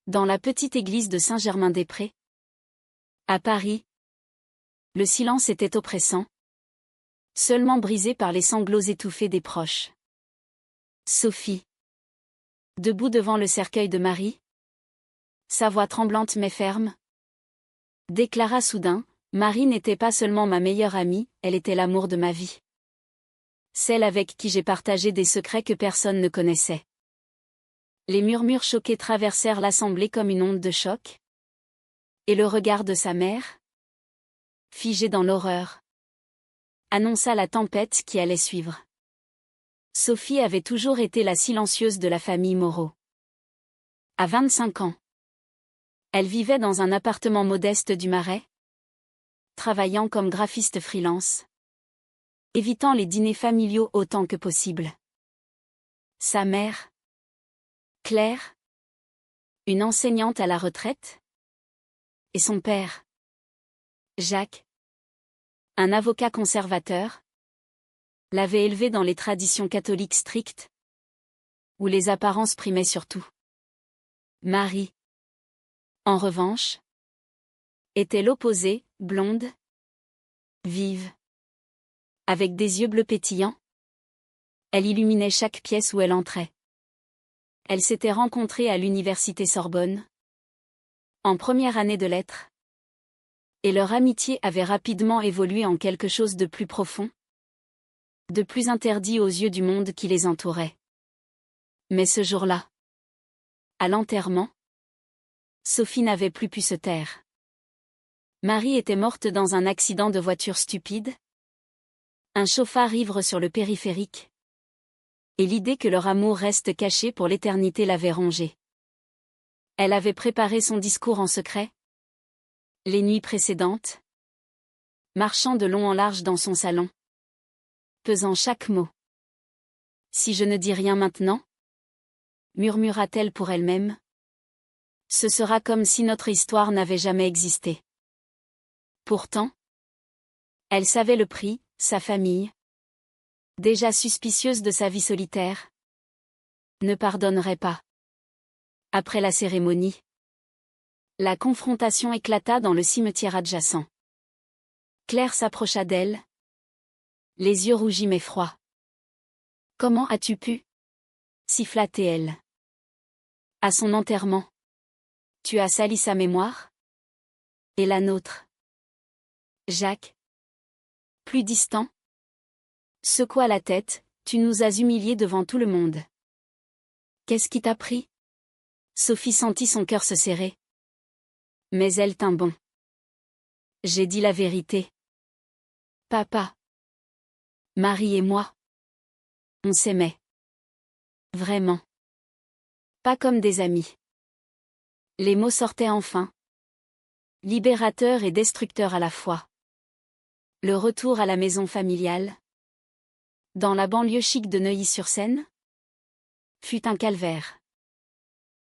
Dans la petite église de Saint-Germain-des-Prés, à Paris, le silence était oppressant, seulement brisé par les sanglots étouffés des proches. Sophie, debout devant le cercueil de Marie, sa voix tremblante mais ferme, déclara soudain, « Marie n'était pas seulement ma meilleure amie, elle était l'amour de ma vie. Celle avec qui j'ai partagé des secrets que personne ne connaissait. » Les murmures choqués traversèrent l'assemblée comme une onde de choc. Et le regard de sa mère, figé dans l'horreur, annonça la tempête qui allait suivre. Sophie avait toujours été la silencieuse de la famille Moreau. À 25 ans, elle vivait dans un appartement modeste du Marais, travaillant comme graphiste freelance, évitant les dîners familiaux autant que possible. Sa mère, Claire, une enseignante à la retraite, et son père, Jacques, un avocat conservateur, l'avait élevée dans les traditions catholiques strictes, où les apparences primaient surtout. Marie, en revanche, était l'opposé, blonde, vive, avec des yeux bleus pétillants. Elle illuminait chaque pièce où elle entrait. Elles s'étaient rencontrées à l'université Sorbonne, en première année de lettres, et leur amitié avait rapidement évolué en quelque chose de plus profond, de plus interdit aux yeux du monde qui les entourait. Mais ce jour-là, à l'enterrement, Sophie n'avait plus pu se taire. Marie était morte dans un accident de voiture stupide, un chauffard ivre sur le périphérique, et l'idée que leur amour reste caché pour l'éternité l'avait rongée. Elle avait préparé son discours en secret, les nuits précédentes, marchant de long en large dans son salon, pesant chaque mot. « Si je ne dis rien maintenant, » murmura-t-elle pour elle-même, « ce sera comme si notre histoire n'avait jamais existé. » Pourtant, elle savait le prix, sa famille, déjà suspicieuse de sa vie solitaire, ne pardonnerait pas. Après la cérémonie, la confrontation éclata dans le cimetière adjacent. Claire s'approcha d'elle, les yeux rougis mais froids. « Comment as-tu pu » siffla-t-elle. « À son enterrement. Tu as sali sa mémoire ? Et la nôtre. » Jacques, plus distant, secoua la tête, « Tu nous as humiliés devant tout le monde. » « Qu'est-ce qui t'a pris ?» Sophie sentit son cœur se serrer. Mais elle tint bon. « J'ai dit la vérité. Papa. Marie et moi. On s'aimait. Vraiment. Pas comme des amis. » Les mots sortaient enfin. Libérateurs et destructeurs à la fois. Le retour à la maison familiale, dans la banlieue chic de Neuilly-sur-Seine, fut un calvaire.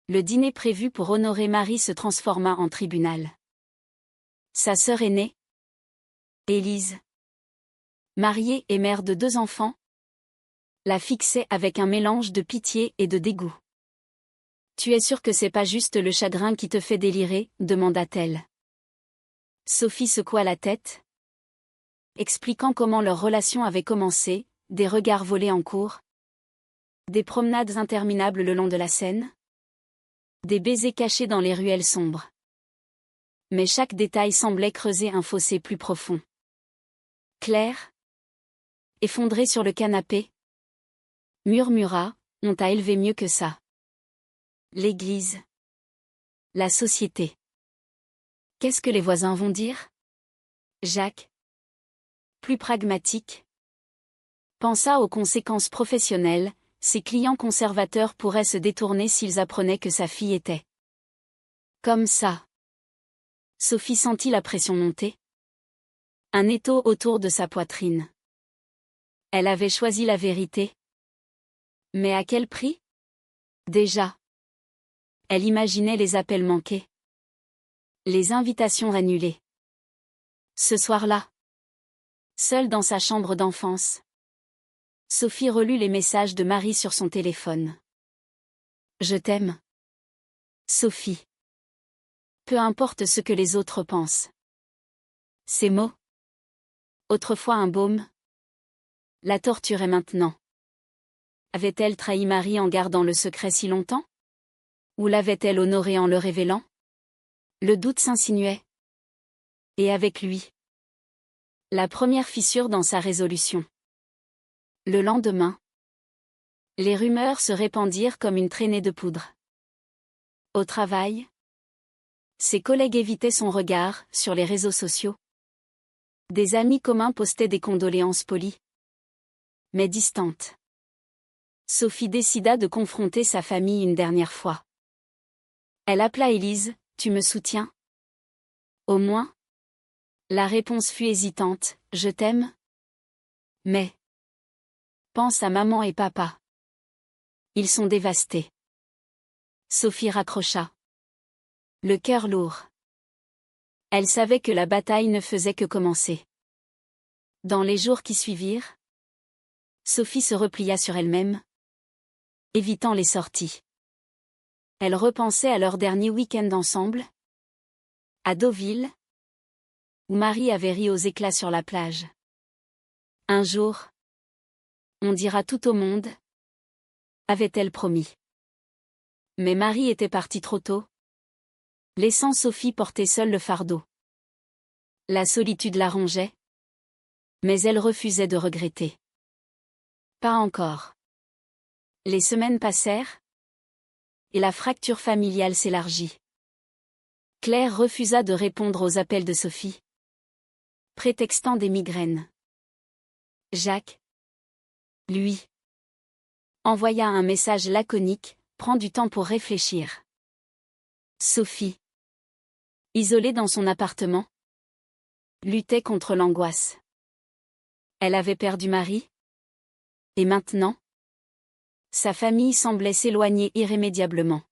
Le dîner prévu pour honorer Marie se transforma en tribunal. Sa sœur aînée, Élise, mariée et mère de 2 enfants, la fixait avec un mélange de pitié et de dégoût. « Tu es sûre que c'est pas juste le chagrin qui te fait délirer ?» demanda-t-elle. Sophie secoua la tête, expliquant comment leur relation avait commencé, des regards volés en cours, des promenades interminables le long de la Seine, des baisers cachés dans les ruelles sombres. Mais chaque détail semblait creuser un fossé plus profond. Claire, effondrée sur le canapé, murmura, « On t'a élevé mieux que ça. L'église. La société. Qu'est-ce que les voisins vont dire ?» Jacques, plus pragmatique, pensa aux conséquences professionnelles. Ses clients conservateurs pourraient se détourner s'ils apprenaient que sa fille était comme ça. Sophie sentit la pression monter. Un étau autour de sa poitrine. Elle avait choisi la vérité. Mais à quel prix ? Déjà. Elle imaginait les appels manqués. Les invitations annulées. Ce soir-là, seule dans sa chambre d'enfance, Sophie relut les messages de Marie sur son téléphone. « Je t'aime. Sophie. Peu importe ce que les autres pensent. Ces mots. Autrefois un baume. La torturait maintenant. Avait-elle trahi Marie en gardant le secret si longtemps? Ou l'avait-elle honoré en le révélant? Le doute s'insinuait. Et avec lui. La première fissure dans sa résolution. Le lendemain. Les rumeurs se répandirent comme une traînée de poudre. Au travail. Ses collègues évitaient son regard, sur les réseaux sociaux. Des amis communs postaient des condoléances polies. Mais distantes. Sophie décida de confronter sa famille une dernière fois. Elle appela Élise, « Tu me soutiens? » Au moins. La réponse fut hésitante, « Je t'aime. » Mais. Pense à maman et papa. Ils sont dévastés. Sophie raccrocha. Le cœur lourd. Elle savait que la bataille ne faisait que commencer. Dans les jours qui suivirent, Sophie se replia sur elle-même, évitant les sorties. Elle repensait à leur dernier week-end ensemble, à Deauville, où Marie avait ri aux éclats sur la plage. Un jour, on dira tout au monde, avait-elle promis. Mais Marie était partie trop tôt, laissant Sophie porter seule le fardeau. La solitude la rongeait, mais elle refusait de regretter. Pas encore. Les semaines passèrent, et la fracture familiale s'élargit. Claire refusa de répondre aux appels de Sophie, prétextant des migraines. Jacques, lui, envoya un message laconique, « Prends du temps pour réfléchir. » Sophie, isolée dans son appartement, luttait contre l'angoisse. Elle avait perdu Marie. Et maintenant? Sa famille semblait s'éloigner irrémédiablement.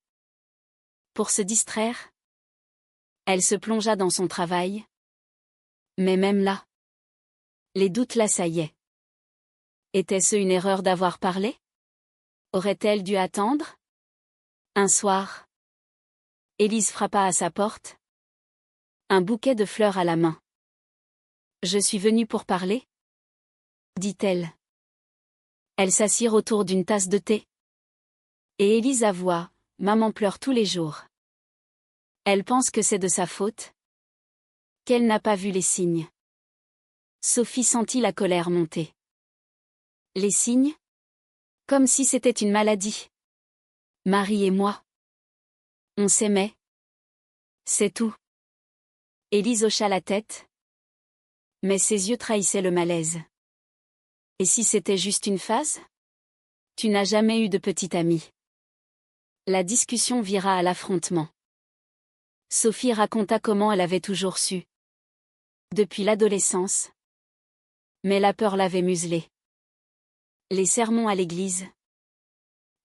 Pour se distraire, elle se plongea dans son travail. Mais même là, les doutes l'assaillaient. Était-ce une erreur d'avoir parlé? Aurait-elle dû attendre? Un soir, Élise frappa à sa porte. Un bouquet de fleurs à la main. « Je suis venue pour parler ?» dit-elle. Elles s'assirent autour d'une tasse de thé. Et Élise avoua, « Maman pleure tous les jours. Elle pense que c'est de sa faute. Qu'elle n'a pas vu les signes. » Sophie sentit la colère monter. Les signes? Comme si c'était une maladie. Marie et moi. On s'aimait. C'est tout. Élise hocha la tête. Mais ses yeux trahissaient le malaise. Et si c'était juste une phase? Tu n'as jamais eu de petite amie. La discussion vira à l'affrontement. Sophie raconta comment elle avait toujours su. Depuis l'adolescence. Mais la peur l'avait muselée. Les sermons à l'église.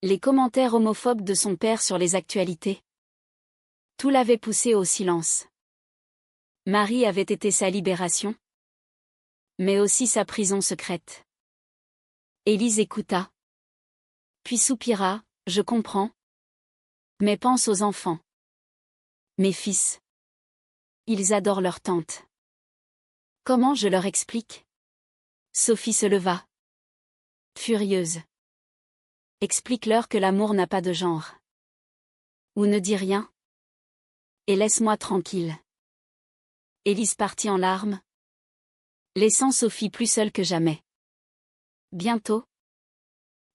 Les commentaires homophobes de son père sur les actualités. Tout l'avait poussée au silence. Marie avait été sa libération. Mais aussi sa prison secrète. Élise écouta. Puis soupira, « Je comprends. Mais pense aux enfants. Mes fils. Ils adorent leur tante. Comment je leur explique? » Sophie se leva. Furieuse. Explique-leur que l'amour n'a pas de genre. Ou ne dis rien. Et laisse-moi tranquille. Élise partit en larmes, laissant Sophie plus seule que jamais. Bientôt,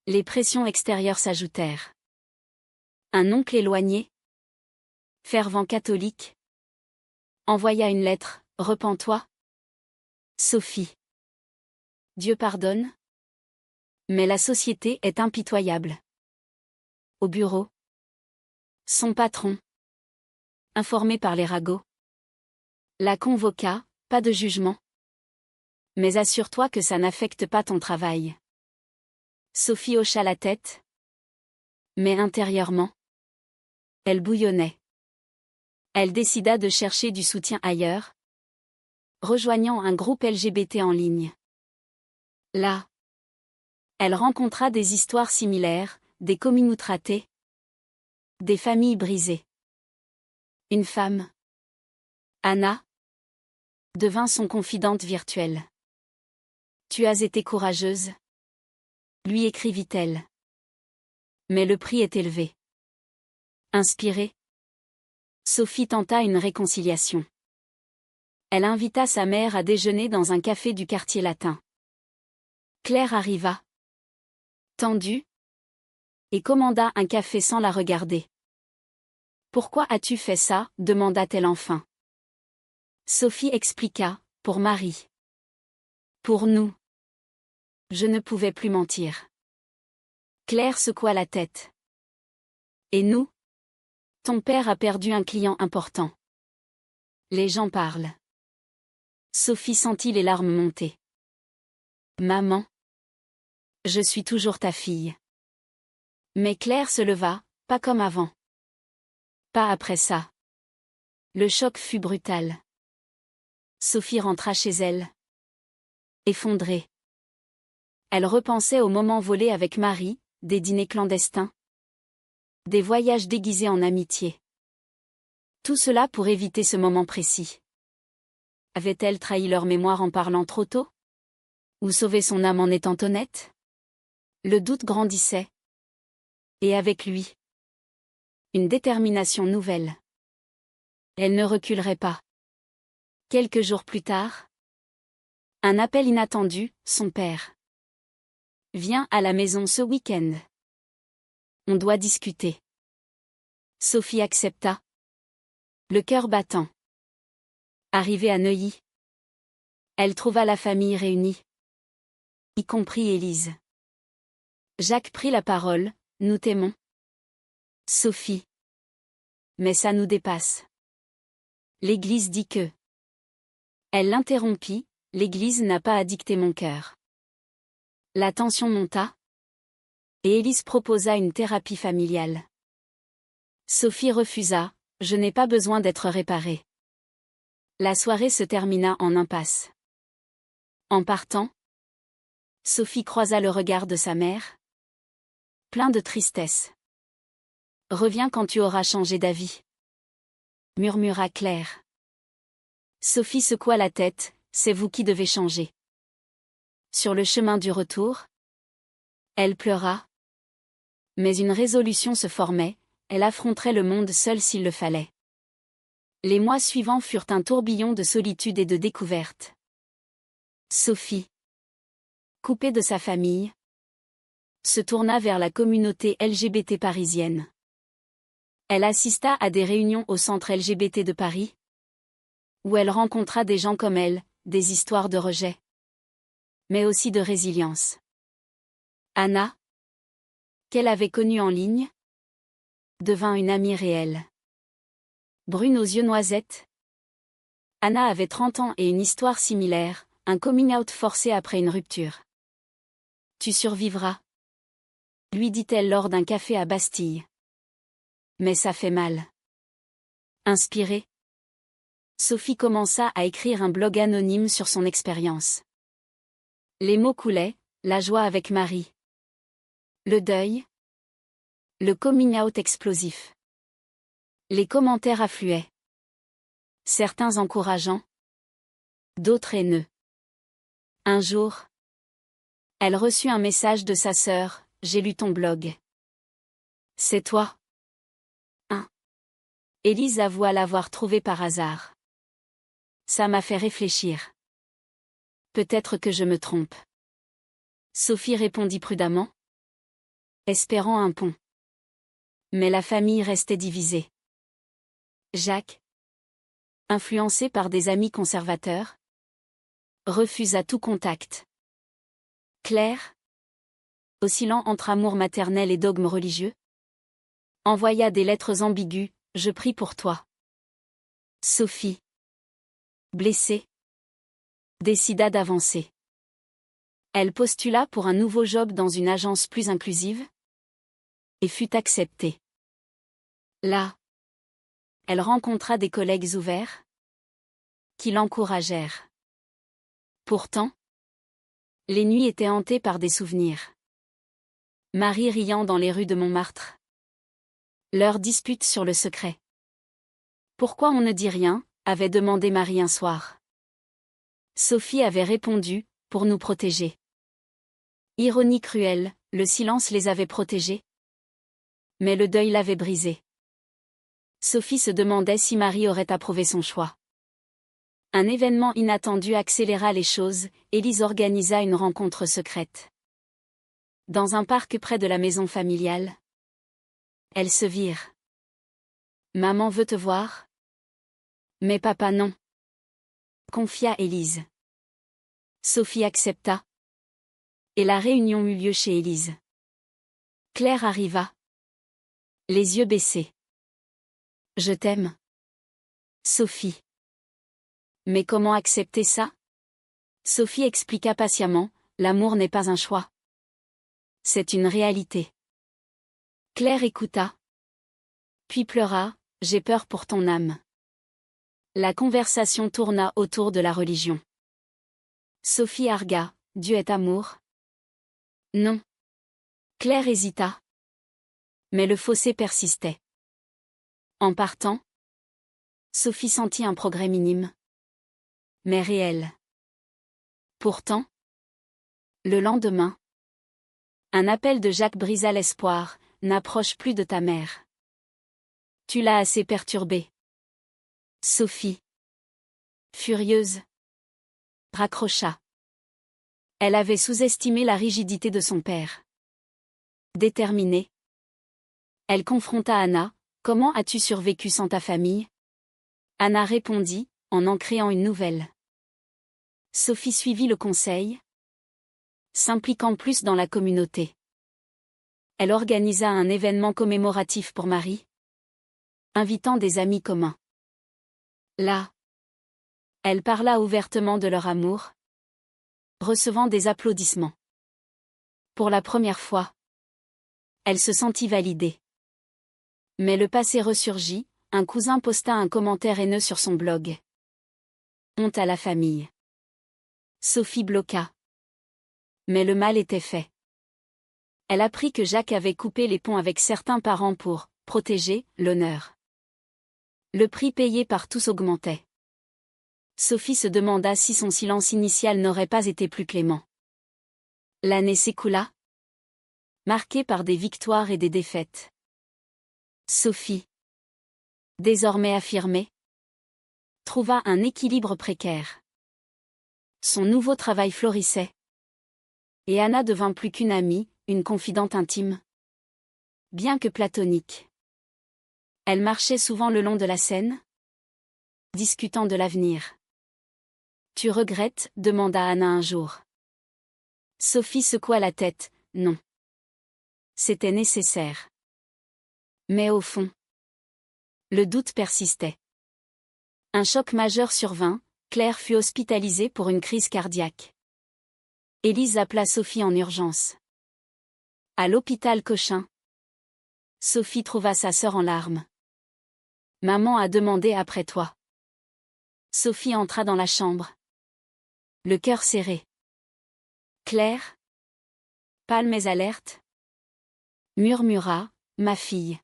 les pressions extérieures s'ajoutèrent. Un oncle éloigné, fervent catholique, envoya une lettre, « Repens-toi. Sophie. Dieu pardonne. Mais la société est impitoyable. » Au bureau, son patron, informé par les ragots, la convoqua, « Pas de jugement. Mais assure-toi que ça n'affecte pas ton travail. » Sophie hocha la tête. Mais intérieurement, elle bouillonnait. Elle décida de chercher du soutien ailleurs, rejoignant un groupe LGBT en ligne. Là, elle rencontra des histoires similaires, des communautés ratées, des familles brisées. Une femme, Anna, devint son confidente virtuelle. Tu as été courageuse, lui écrivit-elle. Mais le prix est élevé. Inspirée, Sophie tenta une réconciliation. Elle invita sa mère à déjeuner dans un café du quartier latin. Claire arriva, tendue, et commanda un café sans la regarder. Pourquoi as-tu fait ça? Demanda-t-elle enfin. Sophie expliqua, pour Marie. Pour nous. Je ne pouvais plus mentir. Claire secoua la tête. Et nous? Ton père a perdu un client important. Les gens parlent. Sophie sentit les larmes monter. Maman. Je suis toujours ta fille. Mais Claire se leva, pas comme avant. Pas après ça. Le choc fut brutal. Sophie rentra chez elle. Effondrée. Elle repensait aux moments volés avec Marie, des dîners clandestins. Des voyages déguisés en amitié. Tout cela pour éviter ce moment précis. Avait-elle trahi leur mémoire en parlant trop tôt? Ou sauvé son âme en étant honnête? Le doute grandissait. Et avec lui, une détermination nouvelle. Elle ne reculerait pas. Quelques jours plus tard, un appel inattendu, son père. Viens à la maison ce week-end. On doit discuter. Sophie accepta. Le cœur battant. Arrivée à Neuilly, elle trouva la famille réunie. Y compris Élise. Jacques prit la parole, nous t'aimons. Sophie. Mais ça nous dépasse. L'Église dit que. Elle l'interrompit, l'Église n'a pas à dicter mon cœur. La tension monta. Et Élise proposa une thérapie familiale. Sophie refusa, je n'ai pas besoin d'être réparée. La soirée se termina en impasse. En partant, Sophie croisa le regard de sa mère. Plein de tristesse. Reviens quand tu auras changé d'avis. Murmura Claire. Sophie secoua la tête, c'est vous qui devez changer. Sur le chemin du retour, elle pleura. Mais une résolution se formait, elle affronterait le monde seule s'il le fallait. Les mois suivants furent un tourbillon de solitude et de découverte. Sophie, coupée de sa famille, se tourna vers la communauté LGBT parisienne. Elle assista à des réunions au centre LGBT de Paris, où elle rencontra des gens comme elle, des histoires de rejet, mais aussi de résilience. Anna, qu'elle avait connue en ligne, devint une amie réelle. Brune aux yeux noisettes. Anna avait 30 ans et une histoire similaire, un coming out forcé après une rupture. Tu survivras, lui dit-elle lors d'un café à Bastille. Mais ça fait mal. Inspirée, Sophie commença à écrire un blog anonyme sur son expérience. Les mots coulaient, la joie avec Marie. Le deuil. Le coming out explosif. Les commentaires affluaient. Certains encourageants. D'autres haineux. Un jour, elle reçut un message de sa sœur, j'ai lu ton blog. C'est toi. Élise avoua l'avoir trouvé par hasard. Ça m'a fait réfléchir. Peut-être que je me trompe. Sophie répondit prudemment, espérant un pont. Mais la famille restait divisée. Jacques, influencé par des amis conservateurs, refusa tout contact. Claire, oscillant entre amour maternel et dogme religieux, envoya des lettres ambiguës, je prie pour toi. Sophie, blessée, décida d'avancer. Elle postula pour un nouveau job dans une agence plus inclusive et fut acceptée. Là, elle rencontra des collègues ouverts qui l'encouragèrent. Pourtant, les nuits étaient hantées par des souvenirs. Marie riant dans les rues de Montmartre. Leur dispute sur le secret. Pourquoi on ne dit rien, avait demandé Marie un soir. Sophie avait répondu, pour nous protéger. Ironie cruelle, le silence les avait protégés. Mais le deuil l'avait brisé. Sophie se demandait si Marie aurait approuvé son choix. Un événement inattendu accéléra les choses, Élise organisa une rencontre secrète. Dans un parc près de la maison familiale. Elles se virent. Maman veut te voir? Mais papa non. Confia Élise. Sophie accepta. Et la réunion eut lieu chez Élise. Claire arriva. Les yeux baissés. Je t'aime. Sophie. Mais comment accepter ça? Sophie expliqua patiemment, l'amour n'est pas un choix. C'est une réalité. Claire écouta. Puis pleura, j'ai peur pour ton âme. La conversation tourna autour de la religion. Sophie argua, Dieu est amour? Non. Claire hésita. Mais le fossé persistait. En partant, Sophie sentit un progrès minime. Mais réel. Pourtant, le lendemain, un appel de Jacques brisa l'espoir, n'approche plus de ta mère. Tu l'as assez perturbée. Sophie, furieuse, raccrocha. Elle avait sous-estimé la rigidité de son père. Déterminée, elle confronta Anna, comment as-tu survécu sans ta famille? Anna répondit, en créant une nouvelle. Sophie suivit le conseil, s'impliquant plus dans la communauté. Elle organisa un événement commémoratif pour Marie, invitant des amis communs. Là, elle parla ouvertement de leur amour, recevant des applaudissements. Pour la première fois, elle se sentit validée. Mais le passé ressurgit, un cousin posta un commentaire haineux sur son blog. Honte à la famille. Sophie bloqua. Mais le mal était fait. Elle apprit que Jacques avait coupé les ponts avec certains parents pour protéger l'honneur. Le prix payé par tous augmentait. Sophie se demanda si son silence initial n'aurait pas été plus clément. L'année s'écoula, marquée par des victoires et des défaites. Sophie, désormais affirmée, trouva un équilibre précaire. Son nouveau travail florissait. Et Anna devint plus qu'une amie, une confidente intime. Bien que platonique. Elle marchait souvent le long de la Seine, discutant de l'avenir. Tu regrettes? Demanda Anna un jour. Sophie secoua la tête, non. C'était nécessaire. Mais au fond, le doute persistait. Un choc majeur survint, Claire fut hospitalisée pour une crise cardiaque. Élise appela Sophie en urgence. À l'hôpital Cochin, Sophie trouva sa sœur en larmes. Maman a demandé après toi. Sophie entra dans la chambre. Le cœur serré. Claire, pâle mais alerte, murmura, ma fille.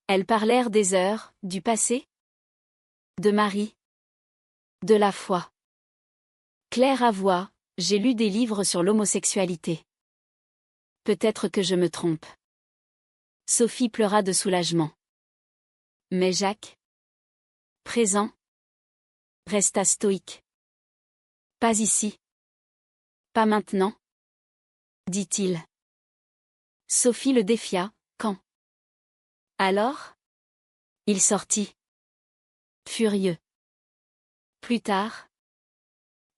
Elles parlèrent des heures, du passé, de Marie, de la foi. Claire avoua, j'ai lu des livres sur l'homosexualité. Peut-être que je me trompe. Sophie pleura de soulagement. Mais Jacques, présent, resta stoïque. Pas ici. Pas maintenant, dit-il. Sophie le défia, quand? Alors? Il sortit. Furieux. Plus tard,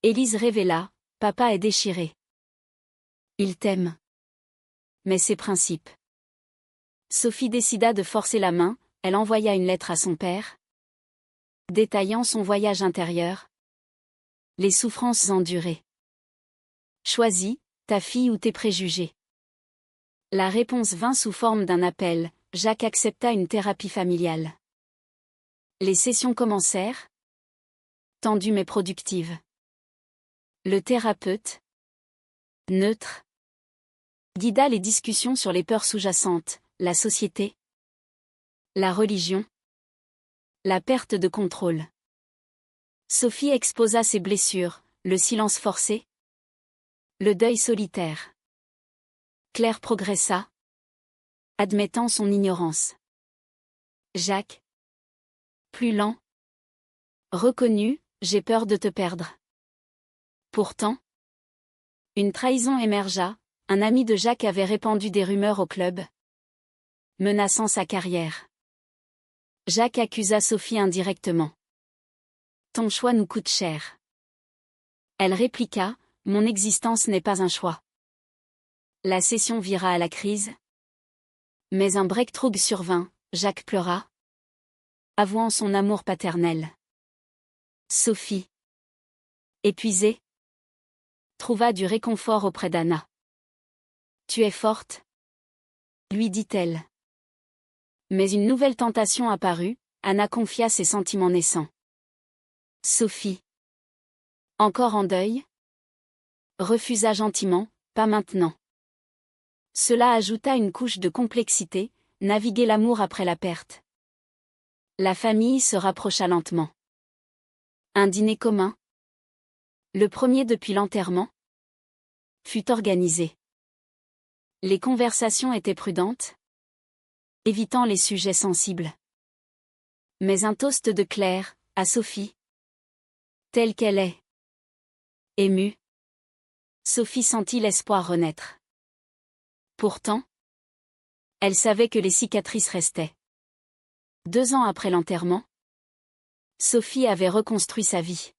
Élise révéla, papa est déchiré. Il t'aime. Mais ses principes. Sophie décida de forcer la main, elle envoya une lettre à son père, détaillant son voyage intérieur, les souffrances endurées. Choisis, ta fille ou tes préjugés. La réponse vint sous forme d'un appel, Jacques accepta une thérapie familiale. Les sessions commencèrent, tendues mais productives. Le thérapeute, neutre, guida les discussions sur les peurs sous-jacentes, la société, la religion, La perte de contrôle. Sophie exposa ses blessures, le silence forcé. Le deuil solitaire. Claire progressa, admettant son ignorance. Jacques. Plus lent. Reconnu, j'ai peur de te perdre. Pourtant, une trahison émergea, un ami de Jacques avait répandu des rumeurs au club, menaçant sa carrière. Jacques accusa Sophie indirectement. Ton choix nous coûte cher. Elle répliqua, mon existence n'est pas un choix. La session vira à la crise. Mais un breakthrough survint, Jacques pleura, avouant son amour paternel. Sophie, épuisée, trouva du réconfort auprès d'Anna. Tu es forte, lui dit-elle. Mais une nouvelle tentation apparut, Anna confia ses sentiments naissants. Sophie, encore en deuil, refusa gentiment, pas maintenant. Cela ajouta une couche de complexité, naviguer l'amour après la perte. La famille se rapprocha lentement. Un dîner commun, le premier depuis l'enterrement, fut organisé. Les conversations étaient prudentes, évitant les sujets sensibles. Mais un toast de Claire, à Sophie, telle qu'elle est. Émue, Sophie sentit l'espoir renaître. Pourtant, elle savait que les cicatrices restaient. 2 ans après l'enterrement, Sophie avait reconstruit sa vie.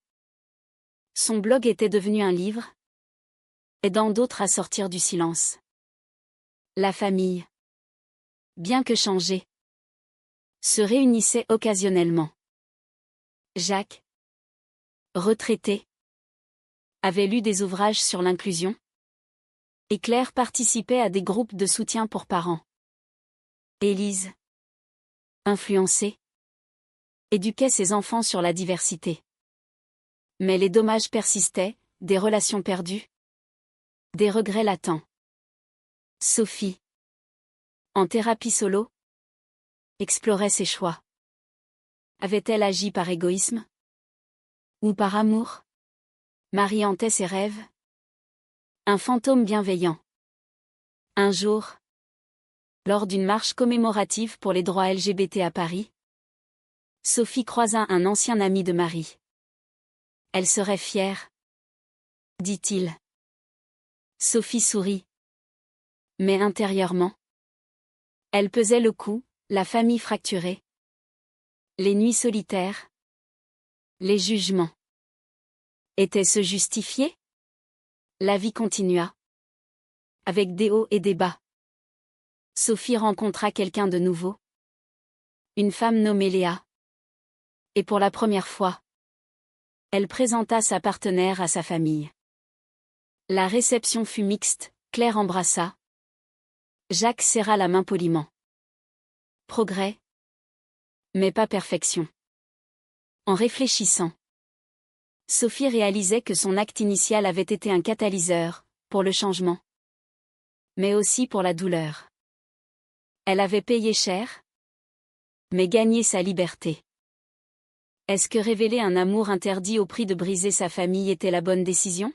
Son blog était devenu un livre, aidant d'autres à sortir du silence. La famille, bien que changée, se réunissait occasionnellement. Jacques, retraité, avait lu des ouvrages sur l'inclusion, et Claire participait à des groupes de soutien pour parents. Élise, influencée, éduquait ses enfants sur la diversité. Mais les dommages persistaient, des relations perdues, des regrets latents. Sophie, en thérapie solo, explorait ses choix. Avait-elle agi par égoïsme? Ou par amour? Marie hantait ses rêves? Un fantôme bienveillant. Un jour, lors d'une marche commémorative pour les droits LGBT à Paris, Sophie croisa un ancien ami de Marie. Elle serait fière, dit-il. Sophie sourit. Mais intérieurement, elle pesait le coup, la famille fracturée, les nuits solitaires, les jugements. Était-ce justifié? La vie continua. Avec des hauts et des bas. Sophie rencontra quelqu'un de nouveau. Une femme nommée Léa. Et pour la première fois, elle présenta sa partenaire à sa famille. La réception fut mixte, Claire embrassa. Jacques serra la main poliment. Progrès. Mais pas perfection. En réfléchissant, Sophie réalisait que son acte initial avait été un catalyseur, pour le changement. Mais aussi pour la douleur. Elle avait payé cher, mais gagné sa liberté. Est-ce que révéler un amour interdit au prix de briser sa famille était la bonne décision?